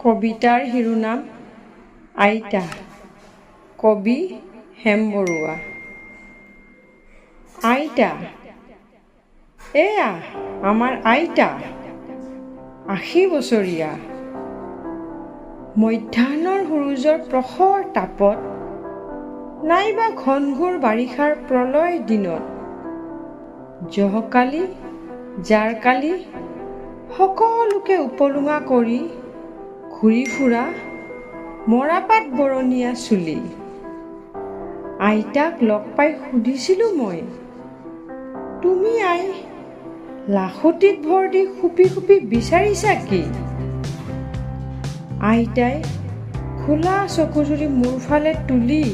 কবিতাৰ শিৰোনাম আইতা, কবি হেম বৰুৱা। আইতা, এয়া আমাৰ আইতা, ৮০ বছৰীয়া। মধ্যাহ্নৰ সূৰুজৰ প্ৰখৰ তাপত নাইবা ঘনঘোৰ বাৰিষাৰ প্ৰলয় দিনত জহকালি জাৰকালি সকলোকে উপলুঙা কৰি ঘূৰি ফুৰা মৰাপাত বৰণীয়া চুলি। আইতাক লগ পাই সুধিছিলোঁ মই, তুমি আই লাখুটিত ভৰ দি খুপি খুপি বিচাৰিছা কি? আইতাই খোলা চকুজুৰি মোৰ ফালে তুলি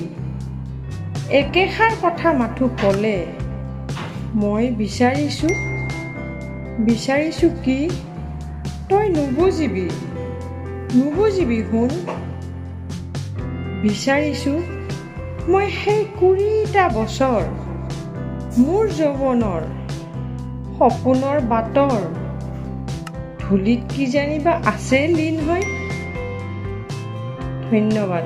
একেষাৰ কথা মাথো ক'লে, মই বিচাৰিছোঁ কি তই নুবুজিবি শুন। বিচাৰিছোঁ মই সেই ২০টা বছৰ মোৰ যৌৱনৰ সপোনৰ বাটৰ ধূলিত কিজানিবা আছে লীন হৈ। ধন্যবাদ।